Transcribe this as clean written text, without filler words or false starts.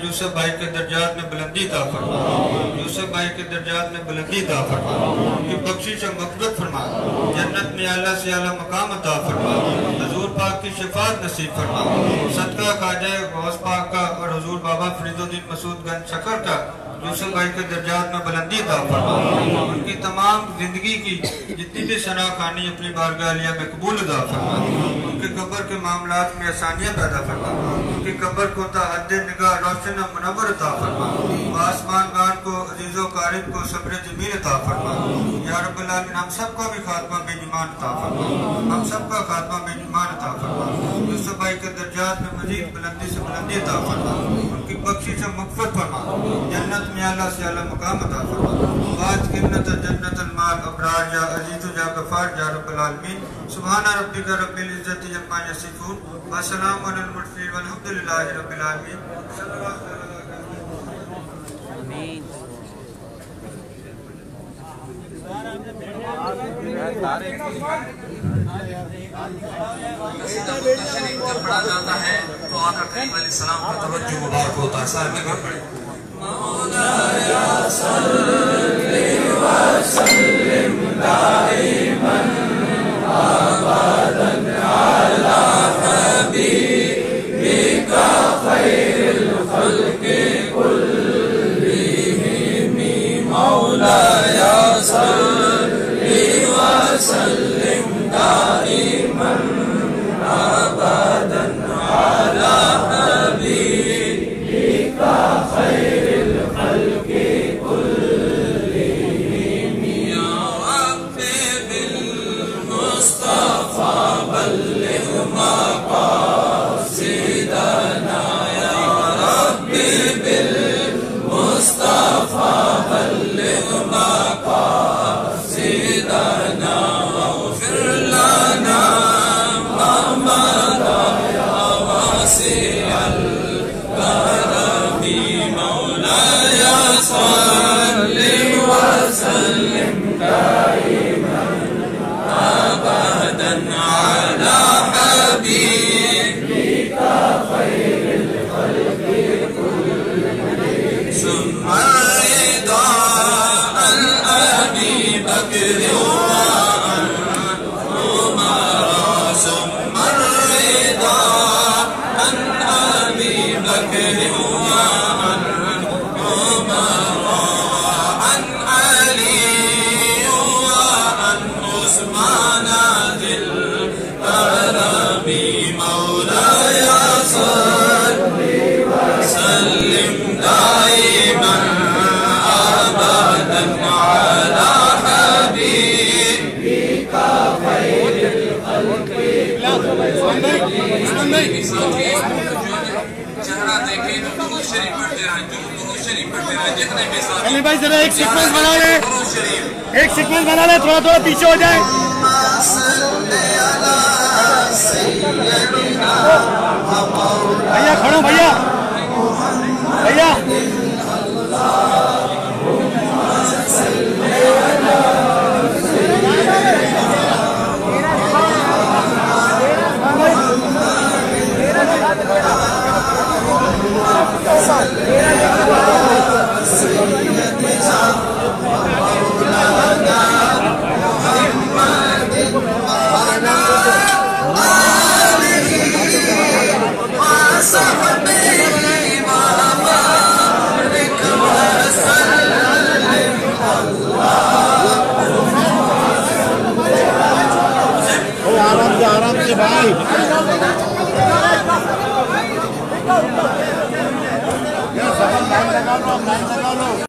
यूसुफ भाई के दर्जात में बुलंदी अता फरमा, यूसुफ भाई के दर्जात में बुलंदी अता फरमा, उनकी बख्शिश और मग़फ़िरत फरमा, जन्नत में आला से आला मकाम अता फरमा, हुज़ूर पाक की शफ़ाअत नसीब फरमा, सदका ख्वाजा गौस पाक का और हुज़ूर बाबा फरीदुद्दीन मसूद गंज शकर का यूसुफ भाई के दर्जात में बुलंदी अता फरमा, उनकी तमाम जिंदगी की जितनी भी सना खानी अपनी बारगाह आलिया में कबूल अता फरमा, उनके कब्र के मामलात में आसानियाँ पैदा फरमा, उनकी कब्र को हद निगाह रोशन और मुनव्वर अता फरमा, आसमान गान को अजीज़ो कारिम को सब्र जमील अता फरमा। या रब्बल आलमीन हम सबका भी खात्मा बेईमान अता फरमा, हम सबका खात्मा बेईमान अता फरमा, यूसुफ भाई के दर्जात में मजीद बुलंदी से बुलंदी अता फरमा, उनकी बख्शिश से मग़फ़िरत फरमा, जन्नत में आला से आला मकाम अता फरमा, आज जन्नतुल माल अबरार या अज़ीज़ या गफ़ार या रब्बल आलमीन। सुब्हान रब्बिका रब्बिल इज़्ज़ति अम्मा यसिफून व सलामुन अलल मुरसलीन वल्हम्दुलिल्लाहि रब्बिल आलमीन। शरीफ जब पढ़ा जाता है तो आका करीम अलैहिस्सलाम का तवज्जुह मुबारक होता है। सारे मिलकर पढ़े। मौलाया सल्लि व सल्लिम दाइमन अबदन अला हबीबिका खैरिल खल्क़ि कुल्लिहिम। मौलाया सल्लि व सल्लिम दाइमन अबदन अला हबीबिका खैरिल खल्क़ि कुल्लिहिम। या रब्बी बिल मुस्तफ़ा बल्लिग़ मक़ासिदना। या रब्बी बिल मुस्तफ़ा बल्लिग़ मक़ासिदना वग़फ़िर लना मा मदा या वासिअल करमी। मौलाया सल्लि व सल्लिम दाइमन अबदन अला हबीबिका खैरिल खल्क़ि कुल्लिहिम। सुम्मा रिदा अन अबी बकर व अन उमर। सुम्मा रिदा अन अबी बकर व अन उमर अन अली व अन उस्मान दिल करमी। मौलाया सल्लि व सल्लिम दाइमन अबदन अला हबीबिका खैरिल खल्क़ि कुल्लिहिम। चेहरा देखे तो दुरूद शरीफ पढ़ते रहें, जो दुरूद शरीफ पढ़ते रहें। जितने भी साथी अली भाई जरा एक सीक्वेंस बना ले, दुरूद शरीफ एक सीक्वेंस बना ले, थोड़ा थोड़ा पीछे हो जाए। भैया खड़ो, भैया भैया आराम से भाई। लाइन लगा लो।